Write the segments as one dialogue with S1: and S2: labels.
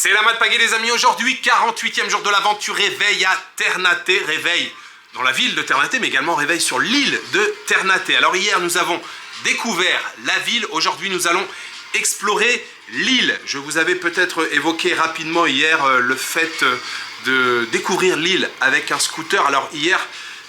S1: C'est la Mat Pagaye les amis, aujourd'hui 48e jour de l'aventure, réveil à Ternate, réveil dans la ville de Ternate mais également réveil sur l'île de Ternate. Alors hier nous avons découvert la ville, aujourd'hui nous allons explorer l'île. Je vous avais peut-être évoqué rapidement hier le fait de découvrir l'île avec un scooter. Alors hier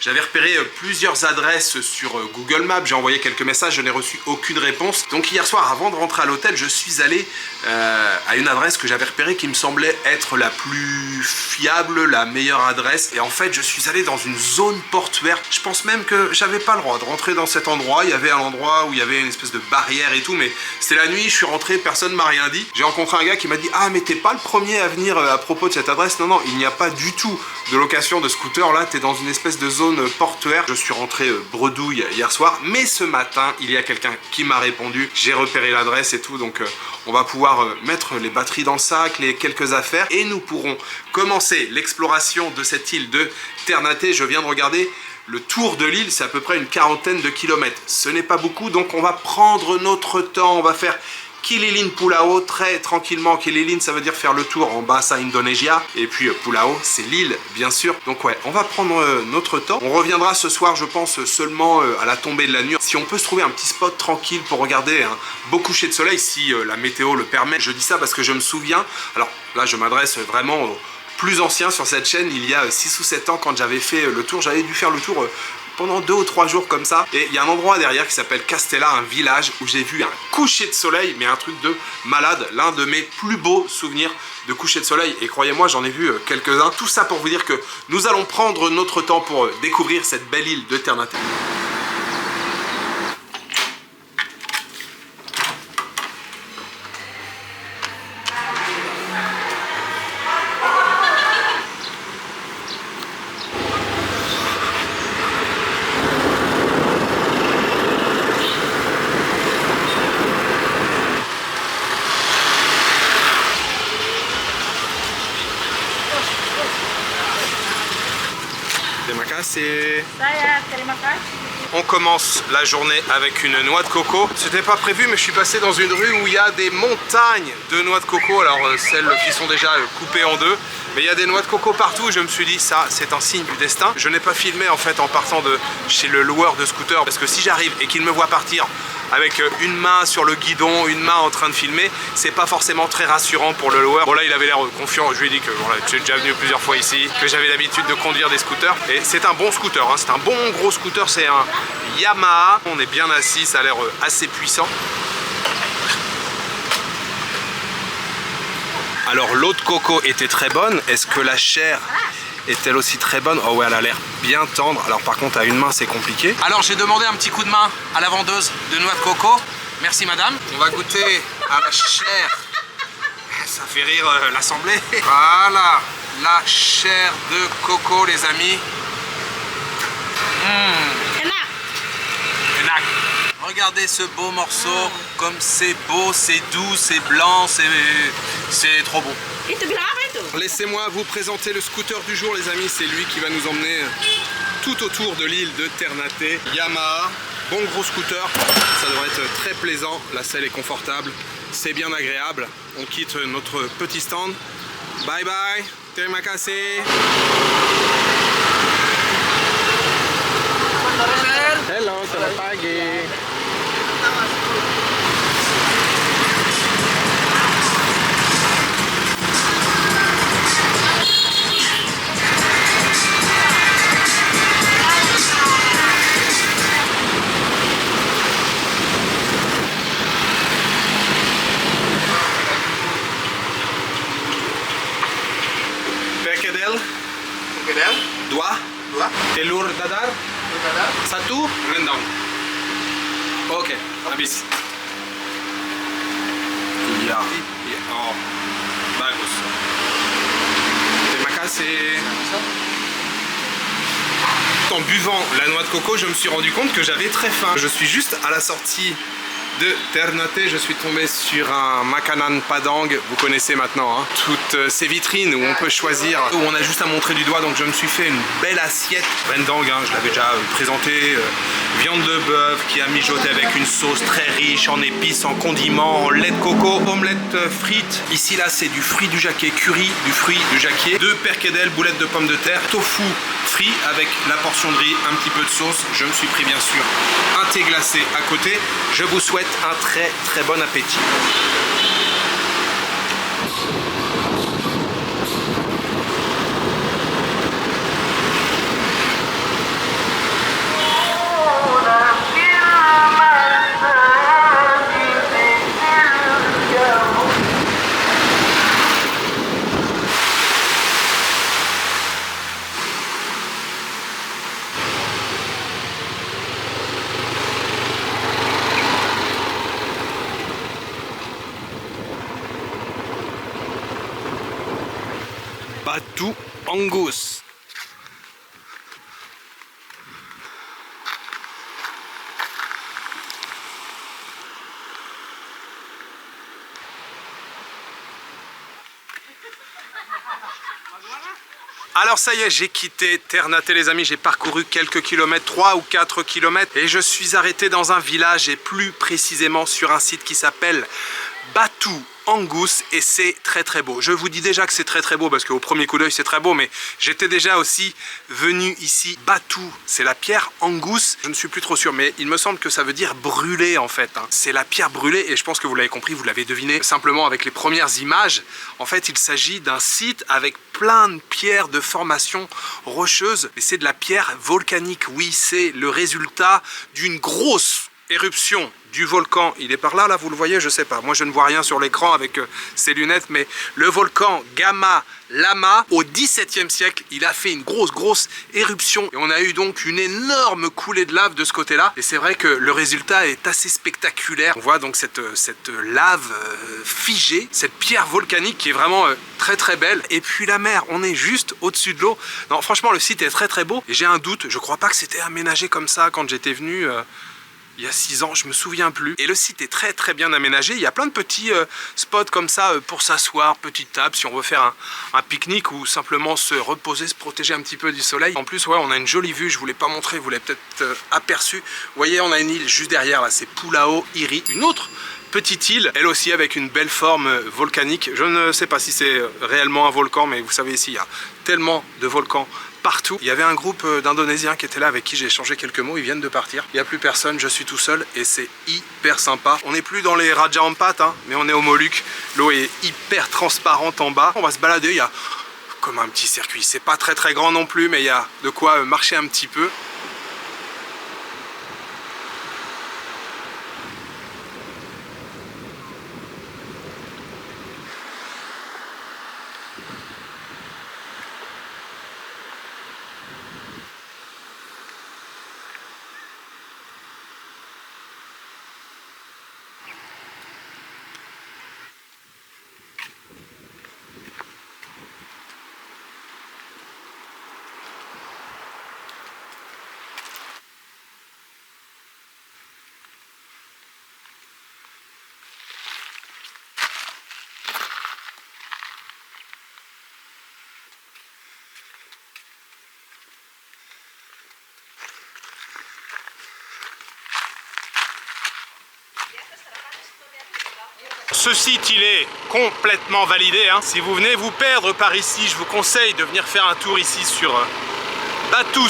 S1: j'avais repéré plusieurs adresses sur Google Maps, j'ai envoyé quelques messages, je n'ai reçu aucune réponse. Donc hier soir, avant de rentrer à l'hôtel, je suis allé à une adresse que j'avais repérée qui me semblait être la plus fiable, la meilleure adresse. Et en fait, je suis allé dans une zone portuaire. Je pense même que j'avais pas le droit de rentrer dans cet endroit. Il y avait un endroit où il y avait une espèce de barrière et tout, mais c'était la nuit, je suis rentré, personne ne m'a rien dit. J'ai rencontré un gars qui m'a dit « Ah, mais t'es pas le premier à venir à propos de cette adresse. » Non, non, il n'y a pas du tout de location de scooter. Là, t'es dans une espèce de zone portuaire. Je suis rentré bredouille hier soir, mais ce matin il y a quelqu'un qui m'a répondu, j'ai repéré l'adresse et tout, donc on va pouvoir mettre les batteries dans le sac, les quelques affaires et nous pourrons commencer l'exploration de cette île de Ternate. Je viens de regarder le tour de l'île, c'est à peu près une quarantaine de kilomètres, ce n'est pas beaucoup, donc on va prendre notre temps, on va faire Kililin Pulau très tranquillement. Kililin ça veut dire faire le tour en Bahasa Indonesia et puis Pulau c'est l'île bien sûr. Donc ouais, on va prendre notre temps. On reviendra ce soir je pense seulement à la tombée de la nuit. Si on peut se trouver un petit spot tranquille pour regarder un beau coucher de soleil si la météo le permet. Je dis ça parce que je me souviens, alors là je m'adresse vraiment aux plus anciens sur cette chaîne, il y a 6 ou 7 ans quand j'avais fait le tour, j'avais dû faire le tour pendant 2 ou 3 jours comme ça, et il y a un endroit derrière qui s'appelle Castella, un village où j'ai vu un coucher de soleil, mais un truc de malade, l'un de mes plus beaux souvenirs de coucher de soleil, et croyez-moi j'en ai vu quelques-uns. Tout ça pour vous dire que nous allons prendre notre temps pour découvrir cette belle île de Ternate. On commence la journée avec une noix de coco. C'était pas prévu mais je suis passé dans une rue où il y a des montagnes de noix de coco. Alors celles qui sont déjà coupées en deux. Mais il y a des noix de coco partout. Je me suis dit ça c'est un signe du destin. Je n'ai pas filmé en fait en partant de chez le loueur de scooter. Parce que si j'arrive et qu'il me voit partir avec une main sur le guidon, une main en train de filmer, c'est pas forcément très rassurant pour le loueur. Bon là il avait l'air confiant, je lui ai dit que voilà, tu es déjà venu plusieurs fois ici, que j'avais l'habitude de conduire des scooters. Et c'est un bon scooter, hein. C'est un bon gros scooter, c'est un Yamaha. On est bien assis, ça a l'air assez puissant. Alors l'eau de coco était très bonne, est-ce que la chair est-elle aussi très bonne? Oh ouais, elle a l'air bien tendre. Alors par contre à une main c'est compliqué. Alors j'ai demandé un petit coup de main à la vendeuse de noix de coco. Merci madame. On va goûter à la chair. Ça fait rire l'assemblée. Voilà, la chair de coco les amis. Regardez ce beau morceau, comme c'est beau, c'est doux, c'est blanc, c'est trop beau. Laissez-moi vous présenter le scooter du jour les amis, c'est lui qui va nous emmener tout autour de l'île de Ternate. Yamaha, bon gros scooter, ça devrait être très plaisant, la selle est confortable, c'est bien agréable. On quitte notre petit stand, bye bye, terima kasih. Hello, selamat pagi. Dua? Telur dadar? Satu? Rendang. Oke, habis. Iya. Oh, bagus. Terima kasih. En buvant la noix de coco, je me suis rendu compte que j'avais très faim. Je suis juste à la sortie de Ternate. Je suis tombé sur un Makanan Padang, vous connaissez maintenant, hein. Toutes ces vitrines où on peut choisir, où on a juste à montrer du doigt. Donc je me suis fait une belle assiette rendang, hein, je l'avais déjà présenté. Viande de bœuf qui a mijoté avec une sauce très riche en épices, en condiments, en lait de coco, omelette frites. Ici là c'est du fruit du jacquier, curry du fruit du jacquier, 2 perkédelles, boulettes de pommes de terre, tofu frit avec la portion de riz, un petit peu de sauce. Je me suis pris bien sûr un thé glacé à côté. Je vous souhaite un très très bon appétit. Batu Angus. Alors ça y est, j'ai quitté Ternate les amis, j'ai parcouru quelques kilomètres, 3 ou 4 kilomètres et je suis arrêté dans un village et plus précisément sur un site qui s'appelle Batu Angus et c'est très très beau. Je vous dis déjà que c'est très très beau parce qu'au premier coup d'œil c'est très beau, mais j'étais déjà aussi venu ici. Batu, c'est la pierre Angus, je ne suis plus trop sûr, mais il me semble que ça veut dire brûler en fait, hein. C'est la pierre brûlée et je pense que vous l'avez compris, vous l'avez deviné simplement avec les premières images. En fait il s'agit d'un site avec plein de pierres de formation rocheuse et c'est de la pierre volcanique. Oui, c'est le résultat d'une grosse éruption du volcan. Il est par là, là, vous le voyez, je sais pas. Moi, je ne vois rien sur l'écran avec ces lunettes, mais le volcan Gama Lama, au XVIIe siècle, il a fait une grosse éruption. Et on a eu donc une énorme coulée de lave de ce côté-là. Et c'est vrai que le résultat est assez spectaculaire. On voit donc cette lave figée, cette pierre volcanique qui est vraiment très très belle. Et puis la mer, on est juste au-dessus de l'eau. Non, franchement, le site est très très beau. Et j'ai un doute, je crois pas que c'était aménagé comme ça quand j'étais venu... il y a 6 ans, je me souviens plus. Et le site est très très bien aménagé. Il y a plein de petits spots comme ça pour s'asseoir, petite table, si on veut faire un pique-nique ou simplement se reposer, se protéger un petit peu du soleil. En plus, ouais, on a une jolie vue, je vous l'ai pas montré, vous l'avez peut-être aperçu. Vous voyez, on a une île juste derrière, là, c'est Pulao Iri. Une autre petite île, elle aussi avec une belle forme volcanique. Je ne sais pas si c'est réellement un volcan, mais vous savez, ici, il y a tellement de volcans partout. Il y avait un groupe d'Indonésiens qui était là avec qui j'ai échangé quelques mots, ils viennent de partir. Il n'y a plus personne, je suis tout seul et c'est hyper sympa. On n'est plus dans les Raja Ampat, hein, mais on est aux Moluques. L'eau est hyper transparente en bas. On va se balader, il y a comme un petit circuit. C'est pas très très grand non plus, mais il y a de quoi marcher un petit peu. Ce site, il est complètement validé, hein. Si vous venez vous perdre par ici, je vous conseille de venir faire un tour ici sur Batu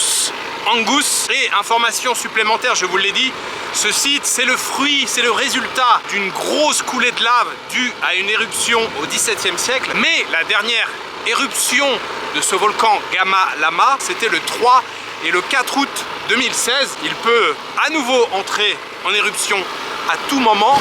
S1: Angus. Et information supplémentaire, je vous l'ai dit, ce site, c'est le fruit, c'est le résultat d'une grosse coulée de lave due à une éruption au XVIIe siècle. Mais la dernière éruption de ce volcan Gama Lama, c'était le 3 et le 4 août 2016. Il peut à nouveau entrer en éruption à tout moment.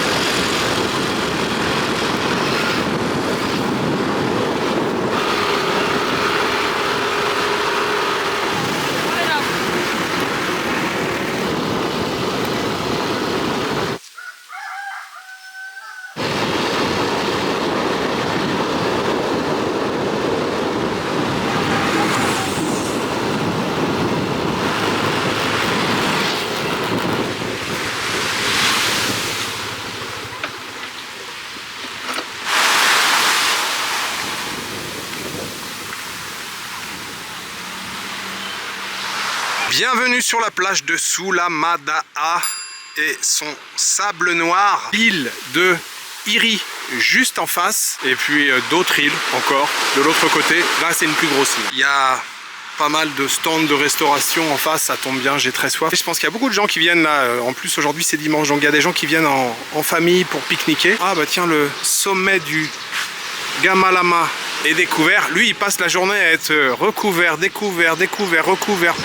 S1: Bienvenue sur la plage de Sulamadaa et son sable noir. L'île de Iri juste en face et puis d'autres îles encore de l'autre côté. Là c'est une plus grosse île. Il y a pas mal de stands de restauration en face, ça tombe bien, j'ai très soif. Et je pense qu'il y a beaucoup de gens qui viennent là, en plus aujourd'hui c'est dimanche, donc il y a des gens qui viennent en famille pour pique-niquer. Ah bah tiens, le sommet du Gamalama est découvert. Lui il passe la journée à être recouvert, découvert, découvert, recouvert.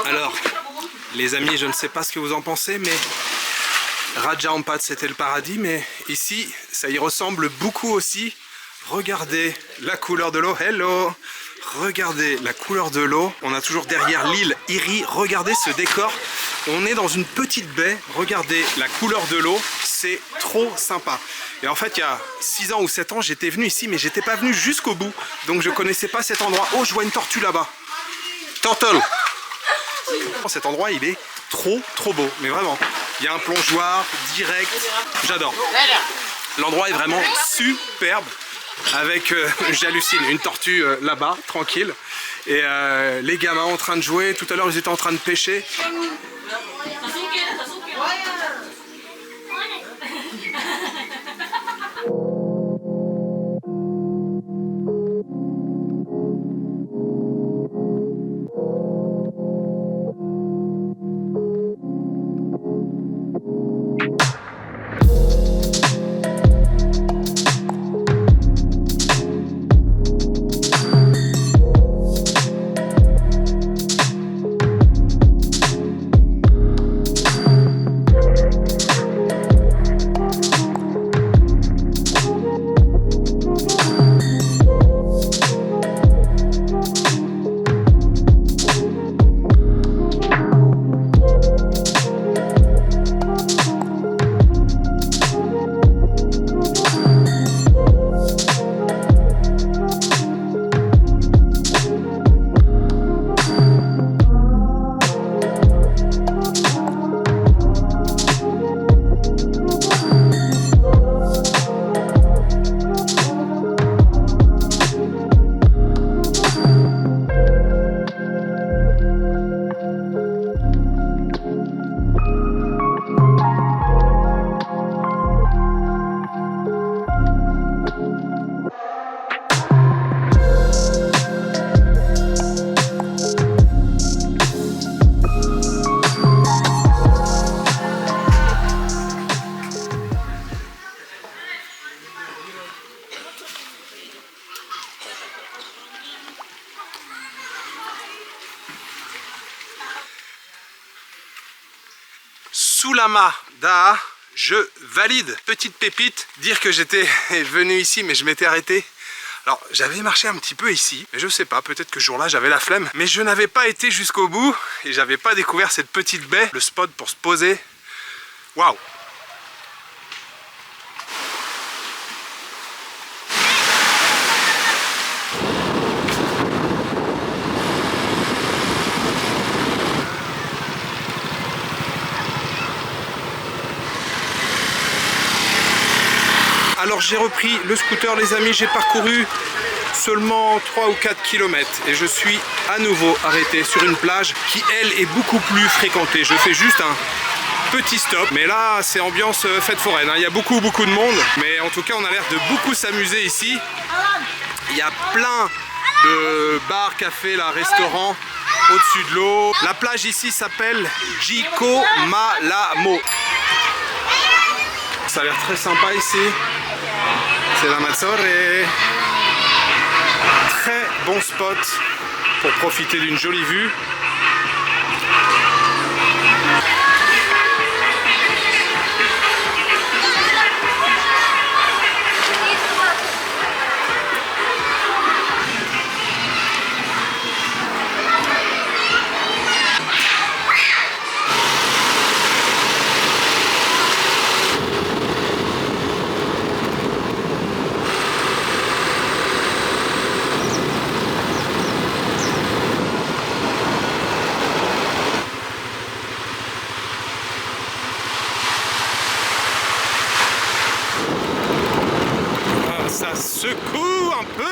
S1: Alors, les amis, je ne sais pas ce que vous en pensez, mais Raja Ampat c'était le paradis, mais ici, ça y ressemble beaucoup aussi. Regardez la couleur de l'eau, hello! Regardez la couleur de l'eau, on a toujours derrière l'île Iri, regardez ce décor. On est dans une petite baie, regardez la couleur de l'eau, c'est trop sympa. Et en fait, il y a 6 ans ou 7 ans, j'étais venu ici, mais j'étais pas venu jusqu'au bout, donc je connaissais pas cet endroit. Oh, je vois une tortue là-bas. Turtle! Cet endroit il est trop beau, mais vraiment il y a un plongeoir direct, j'adore. L'endroit est vraiment superbe avec j'hallucine, une tortue là-bas tranquille et les gamins en train de jouer. Tout à l'heure ils étaient en train de pêcher. Sulamadaa, je valide. Petite pépite, dire que j'étais venu ici mais je m'étais arrêté. Alors j'avais marché un petit peu ici, mais je sais pas, peut-être que ce jour-là j'avais la flemme. Mais je n'avais pas été jusqu'au bout et j'avais pas découvert cette petite baie, le spot pour se poser. Waouh! Alors j'ai repris le scooter les amis, j'ai parcouru seulement 3 ou 4 km et je suis à nouveau arrêté sur une plage qui elle est beaucoup plus fréquentée. Je fais juste un petit stop, mais là c'est ambiance fête foraine, hein. Il y a beaucoup de monde, mais en tout cas on a l'air de beaucoup s'amuser ici. Il y a plein de bars, cafés, là, restaurants au-dessus de l'eau. La plage ici s'appelle Jiko Malamo. Ça a l'air très sympa ici. C'est la Mazzore. Très bon spot pour profiter d'une jolie vue. Ça secoue un peu.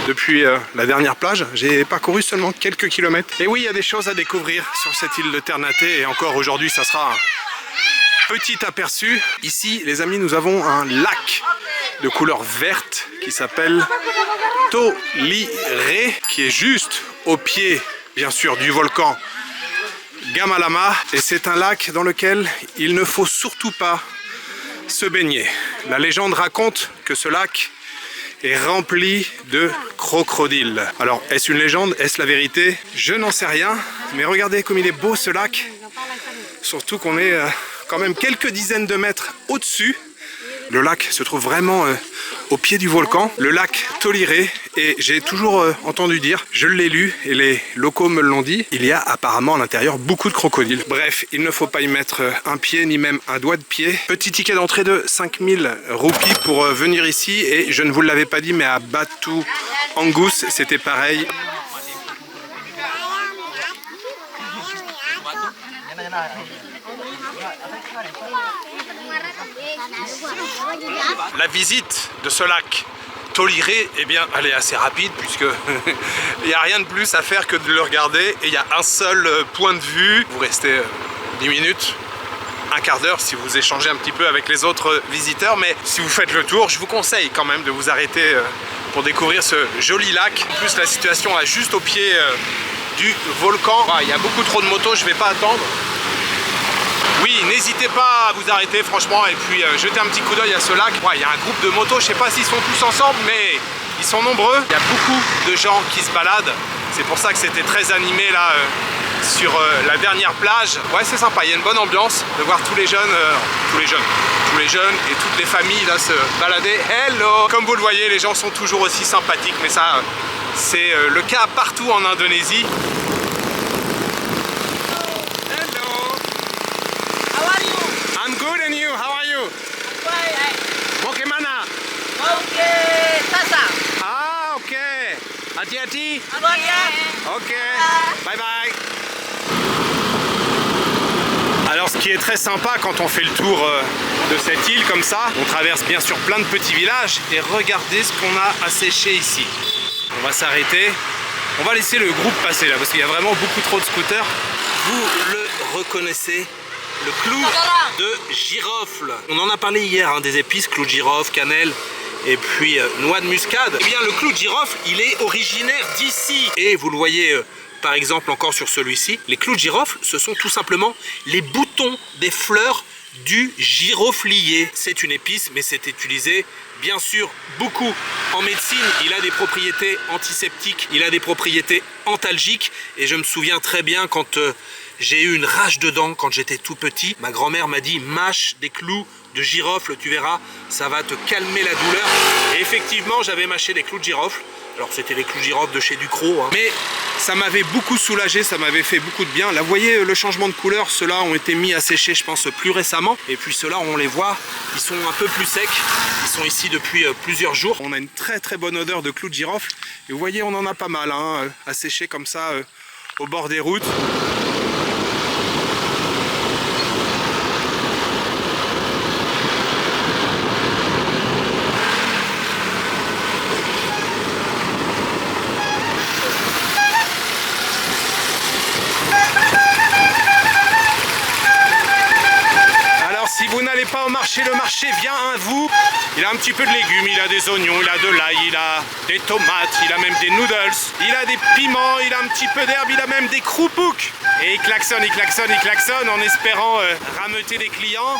S1: Depuis la dernière plage, j'ai parcouru seulement quelques kilomètres. Et oui, il y a des choses à découvrir sur cette île de Ternate. Et encore aujourd'hui, ça sera un petit aperçu. Ici, les amis, nous avons un lac de couleur verte qui s'appelle Tolire, qui est juste au pied, bien sûr, du volcan Gamalama. Et c'est un lac dans lequel il ne faut surtout pas se baigner. La légende raconte que ce lac est rempli de crocodiles. Alors, est-ce une légende? Est-ce la vérité? Je n'en sais rien. Mais regardez comme il est beau ce lac. Surtout qu'on est quand même quelques dizaines de mètres au-dessus. Le lac se trouve vraiment au pied du volcan, le lac Tolire, et j'ai toujours entendu dire, je l'ai lu et les locaux me l'ont dit, il y a apparemment à l'intérieur beaucoup de crocodiles. Bref, il ne faut pas y mettre un pied ni même un doigt de pied. Petit ticket d'entrée de 5000 roupies pour venir ici, et je ne vous l'avais pas dit mais à Batu Angus c'était pareil. La visite de ce lac Tolire, eh bien, elle est assez rapide puisque il n'y a rien de plus à faire que de le regarder et il y a un seul point de vue. Vous restez 10 minutes, un quart d'heure si vous échangez un petit peu avec les autres visiteurs, mais si vous faites le tour, je vous conseille quand même de vous arrêter pour découvrir ce joli lac. En plus, la situation est juste au pied du volcan. Il y a beaucoup trop de motos, je ne vais pas attendre. Oui, n'hésitez pas à vous arrêter franchement et puis jeter un petit coup d'œil à ce lac. Il y a un groupe de motos, je sais pas s'ils sont tous ensemble, mais ils sont nombreux. Il y a beaucoup de gens qui se baladent. C'est pour ça que c'était très animé là sur la dernière plage. Ouais, c'est sympa, il y a une bonne ambiance de voir tous les jeunes et toutes les familles là se balader. Hello! Comme vous le voyez, les gens sont toujours aussi sympathiques, mais ça, c'est le cas partout en Indonésie. I'm good, and you? How are you? Oke mana?
S2: Oke, Tasa.
S1: Ah, ok. Hati-hati. Ok. Bye bye. Alors, ce qui est très sympa quand on fait le tour de cette île comme ça, on traverse bien sûr plein de petits villages et regardez ce qu'on a à sécher ici. On va s'arrêter. On va laisser le groupe passer là parce qu'il y a vraiment beaucoup trop de scooters. Vous le reconnaissez? Le clou de girofle. On en a parlé hier, hein, des épices, clou de girofle, cannelle et puis noix de muscade. Eh bien, le clou de girofle, il est originaire d'ici. Et vous le voyez par exemple encore sur celui-ci. Les clous de girofle, ce sont tout simplement les boutons des fleurs du giroflier. C'est une épice, mais c'est utilisé bien sûr beaucoup en médecine. Il a des propriétés antiseptiques, il a des propriétés antalgiques. Et je me souviens très bien quand j'ai eu une rage de dents quand j'étais tout petit. Ma grand-mère m'a dit mâche des clous de girofle, tu verras, ça va te calmer la douleur. Et effectivement, j'avais mâché des clous de girofle. Alors c'était les clous de girofle de chez Ducrot, hein. Mais ça m'avait beaucoup soulagé, ça m'avait fait beaucoup de bien. Là, vous voyez le changement de couleur, ceux-là ont été mis à sécher, je pense, plus récemment. Et puis ceux-là, on les voit, ils sont un peu plus secs. Ils sont ici depuis plusieurs jours. On a une très très bonne odeur de clous de girofle. Et vous voyez, on en a pas mal hein, à sécher comme ça au bord des routes. vous n'allez pas au marché, le marché vient à vous. Il a un petit peu de légumes, il a des oignons, il a de l'ail, il a des tomates, il a même des noodles, il a des piments, il a un petit peu d'herbe, il a même des croupouks. Et il klaxonne en espérant rameuter les clients.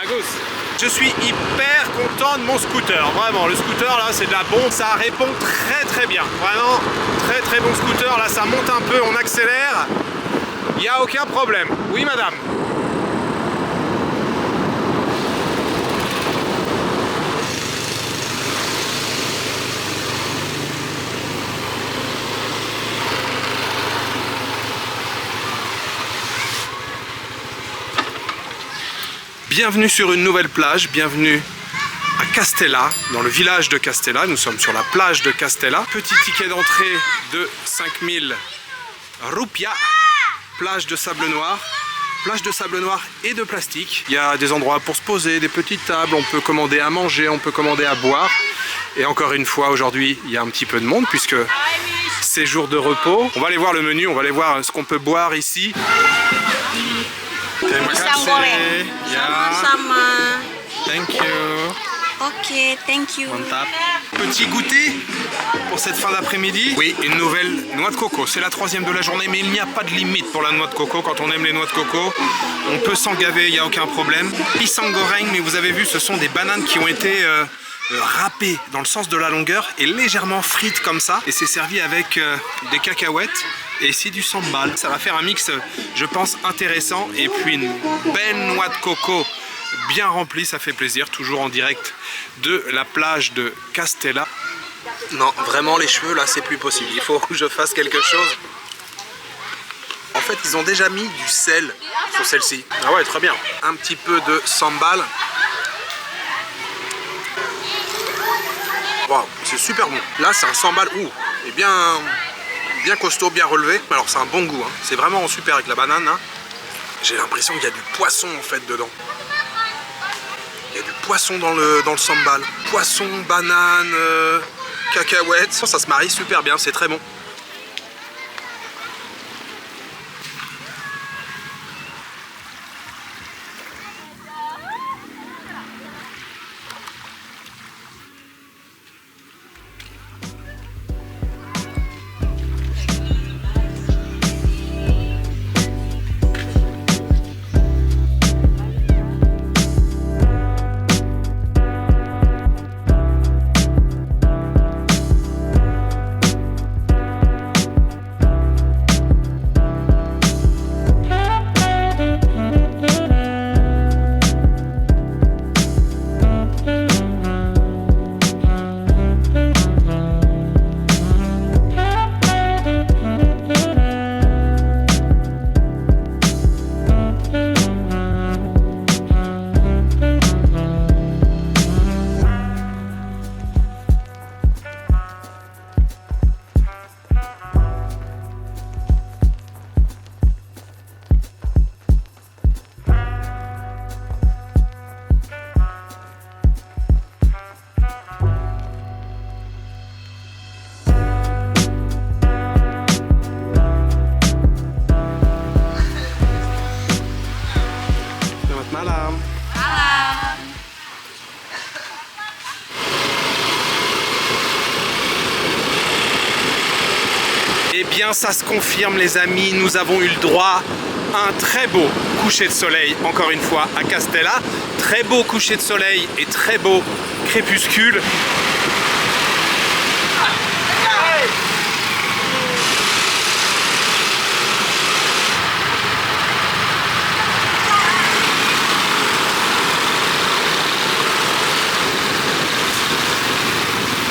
S1: Agus, je suis hyper content de mon scooter, vraiment. Le scooter là, c'est de la bombe, ça répond très bien. Vraiment, très bon scooter. Là, ça monte un peu, on accélère. Il n'y a aucun problème. Oui, madame. Bienvenue sur une nouvelle plage, bienvenue à Castella, dans le village de Castella. Nous sommes sur la plage de Castella. Petit ticket d'entrée de 5000 roupias. Plage de sable noir et de plastique. Il y a des endroits pour se poser, des petites tables, on peut commander à manger, on peut commander à boire. Et encore une fois, aujourd'hui, il y a un petit peu de monde puisque c'est jour de repos. On va aller voir le menu, on va aller voir ce qu'on peut boire ici.
S2: Pisang goreng. Sama-sama.
S1: Thank you.
S2: Ok, thank you.
S1: Petit goûter pour cette fin d'après-midi. Oui, une nouvelle noix de coco. C'est la 3e de la journée, mais il n'y a pas de limite pour la noix de coco. Quand on aime les noix de coco, on peut s'en gaver, il n'y a aucun problème. Pisang goreng, mais vous avez vu, ce sont des bananes qui ont été râpées dans le sens de la longueur et légèrement frites comme ça. Et c'est servi avec des cacahuètes. Et ici du sambal. Ça va faire un mix, je pense, intéressant. Et puis une belle noix de coco bien remplie, ça fait plaisir. Toujours en direct de la plage de Castella. Non, vraiment les cheveux là, c'est plus possible. Il faut que je fasse quelque chose. En fait, ils ont déjà mis du sel sur celle-ci. Ah ouais, très bien. Un petit peu de sambal. Waouh, c'est super bon. Là, c'est un sambal et bien costaud, bien relevé. Alors c'est un bon goût, hein. C'est vraiment super avec la banane. Hein. J'ai l'impression qu'il y a du poisson en fait dedans. Il y a du poisson dans le sambal. Poisson, banane, cacahuètes. Ça se marie super bien, c'est très bon. Eh bien, ça se confirme, les amis, nous avons eu le droit à un très beau coucher de soleil, encore une fois, à Castella. Très beau coucher de soleil et très beau crépuscule.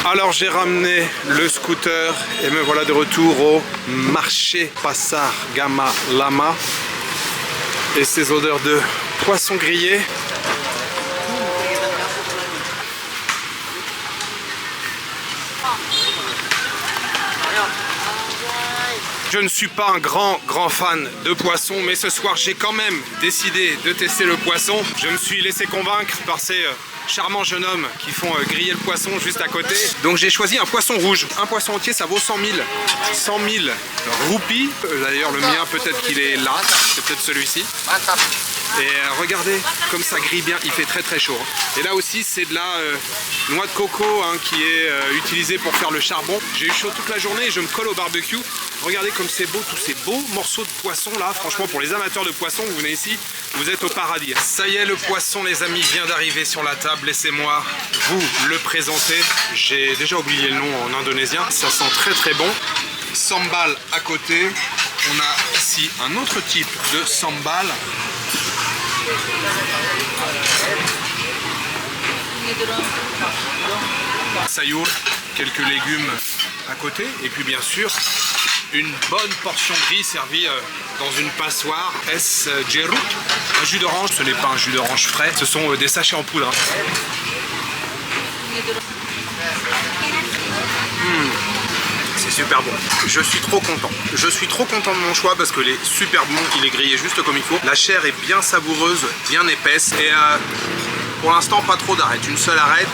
S1: Alors j'ai ramené le scooter et me voilà de retour au marché Pasar Gama Lama. Et ces odeurs de poisson grillé. Je ne suis pas un grand fan de poisson, mais ce soir j'ai quand même décidé de tester le poisson. Je me suis laissé convaincre par ces charmants jeunes hommes qui font griller le poisson juste à côté. Donc j'ai choisi un poisson rouge. Un poisson entier, ça vaut 100 000 roupies. D'ailleurs le mien, peut-être qu'il est là, c'est peut-être celui-ci. Et regardez comme ça grille bien, il fait très chaud. Et là aussi c'est de la noix de coco qui est utilisée pour faire le charbon. J'ai eu chaud toute la journée et je me colle au barbecue. Regardez comme c'est beau, tous ces beaux morceaux de poisson là. Franchement pour les amateurs de poisson, vous venez ici, vous êtes au paradis. Ça y est, le poisson les amis vient d'arriver sur la table. Laissez-moi vous le présenter. J'ai déjà oublié le nom en indonésien. Ça sent très bon. Sambal à côté. On a ici un autre type de sambal. Sayur, quelques légumes à côté et puis bien sûr une bonne portion de riz servie dans une passoire. Es jeruk, un jus d'orange. Ce n'est pas un jus d'orange frais, ce sont des sachets en poudre. C'est super bon. Je suis trop content. Je suis trop content de mon choix parce que est super bon. Il est grillé juste comme il faut. La chair est bien savoureuse, bien épaisse. Et pour l'instant, pas trop d'arêtes. Une seule arête.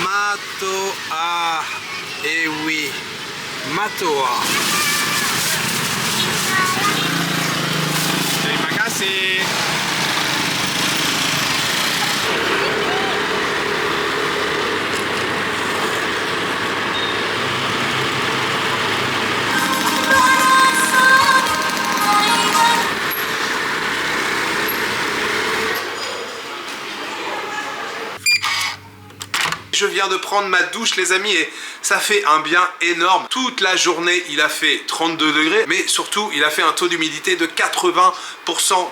S1: Matoa. Eh oui, Matoa. Terima kasih. Je viens de prendre ma douche les amis et ça fait un bien énorme. Toute la journée il a fait 32 degrés mais surtout il a fait un taux d'humidité de 80%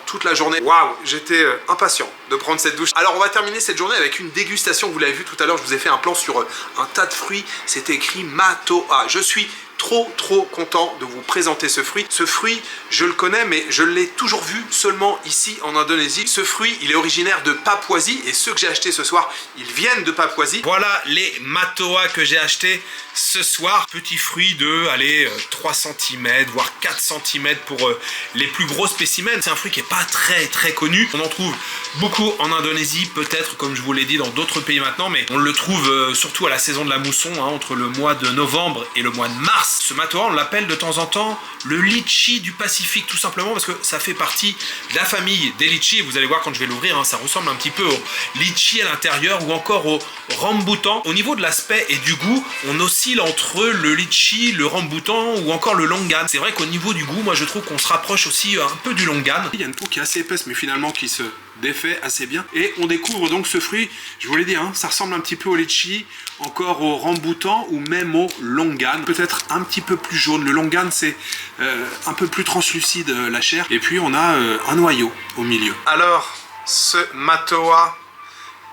S1: toute la journée. Waouh, j'étais impatient de prendre cette douche. Alors on va terminer cette journée avec une dégustation. Vous l'avez vu tout à l'heure, je vous ai fait un plan sur un tas de fruits. C'était écrit Matoa. Je suis trop content de vous présenter ce fruit. Ce fruit, je le connais, mais je l'ai toujours vu seulement ici en Indonésie. Ce fruit, il est originaire de Papouasie et ceux que j'ai achetés ce soir, ils viennent de Papouasie. Voilà les Matoa que j'ai achetés ce soir. Petit fruit de, allez, 3 cm, voire 4 cm pour les plus gros spécimens. C'est un fruit qui n'est pas très connu. On en trouve beaucoup en Indonésie, peut-être, comme je vous l'ai dit, dans d'autres pays maintenant, mais on le trouve surtout à la saison de la mousson, entre le mois de novembre et le mois de mars. Ce Matoa, on l'appelle de temps en temps le litchi du Pacifique, tout simplement parce que ça fait partie de la famille des litchis. Vous allez voir quand je vais l'ouvrir, ça ressemble un petit peu au litchi à l'intérieur ou encore au rambutan. Au niveau de l'aspect et du goût, on oscille entre le litchi, le rambutan ou encore le longan. C'est vrai qu'au niveau du goût, moi je trouve qu'on se rapproche aussi un peu du longan. Il y a une peau qui est assez épaisse mais finalement qui se défait assez bien. Et on découvre donc ce fruit, je vous l'ai dit, ça ressemble un petit peu au litchi, encore au rambutan ou même au longan. Peut-être un petit peu plus jaune. Le longan c'est un peu plus translucide la chair. Et puis on a un noyau au milieu. Alors, ce Matoa,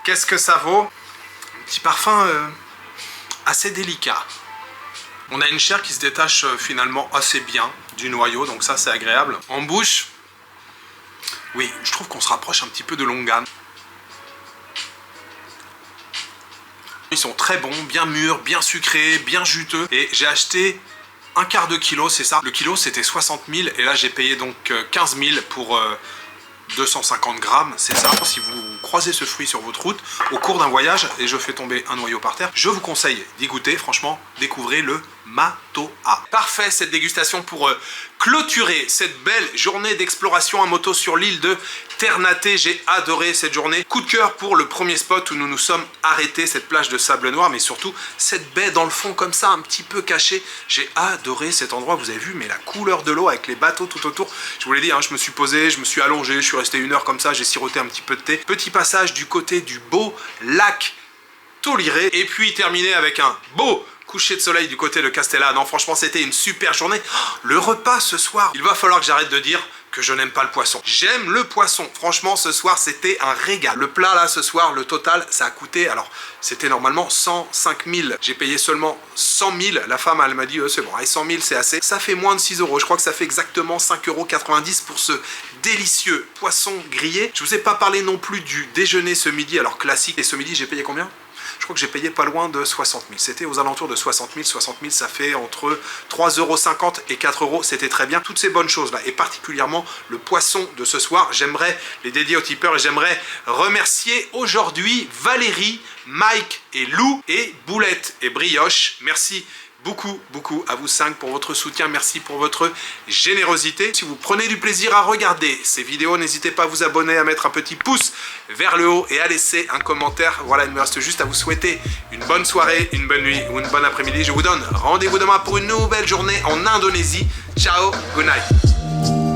S1: qu'est-ce que ça vaut? Un petit parfum assez délicat. On a une chair qui se détache finalement assez bien du noyau, donc ça c'est agréable. En bouche, oui, je trouve qu'on se rapproche un petit peu de longan. Ils sont très bons, bien mûrs, bien sucrés, bien juteux. Et j'ai acheté un quart de kilo, c'est ça. Le kilo c'était 60 000 et là j'ai payé donc 15 000 pour 250 grammes, c'est ça. Si vous croisez ce fruit sur votre route au cours d'un voyage et je fais tomber un noyau par terre, je vous conseille d'y goûter. Franchement, découvrez le Matoa. Parfait cette dégustation pour clôturer cette belle journée d'exploration en moto sur l'île de Ternate. J'ai adoré cette journée. Coup de cœur pour le premier spot où nous nous sommes arrêtés, cette plage de sable noir, mais surtout cette baie dans le fond comme ça, un petit peu cachée. J'ai adoré cet endroit, vous avez vu, mais la couleur de l'eau avec les bateaux tout autour. Je vous l'ai dit, je me suis posé, je me suis allongé, je suis resté 1 heure comme ça, j'ai siroté un petit peu de thé. Petit passage du côté du beau lac Toliré et puis terminé avec un beau coucher de soleil du côté de Castella. Non, franchement, c'était une super journée. Le repas ce soir, il va falloir que j'arrête de dire que je n'aime pas le poisson. J'aime le poisson. Franchement, ce soir, c'était un régal. Le plat, là, ce soir, le total, ça a coûté... Alors, c'était normalement 105 000. J'ai payé seulement 100 000. La femme, elle m'a dit, c'est bon, allez, 100 000, c'est assez. Ça fait moins de 6 euros. Je crois que ça fait exactement 5,90 € pour ce délicieux poisson grillé. Je vous ai pas parlé non plus du déjeuner ce midi. Alors, classique. Et ce midi, j'ai payé combien ? Je crois que j'ai payé pas loin de 60 000. C'était aux alentours de 60 000. 60 000, ça fait entre 3,50 € et 4 €. C'était très bien. Toutes ces bonnes choses-là, et particulièrement le poisson de ce soir, j'aimerais les dédier aux tipeurs et j'aimerais remercier aujourd'hui Valérie, Mike et Lou et Boulette et Brioche. Merci beaucoup à vous 5 pour votre soutien, merci pour votre générosité. Si vous prenez du plaisir à regarder ces vidéos, n'hésitez pas à vous abonner, à mettre un petit pouce vers le haut et à laisser un commentaire. Voilà, il me reste juste à vous souhaiter une bonne soirée, une bonne nuit ou une bonne après-midi. Je vous donne rendez-vous demain pour une nouvelle journée en Indonésie. Ciao, good night.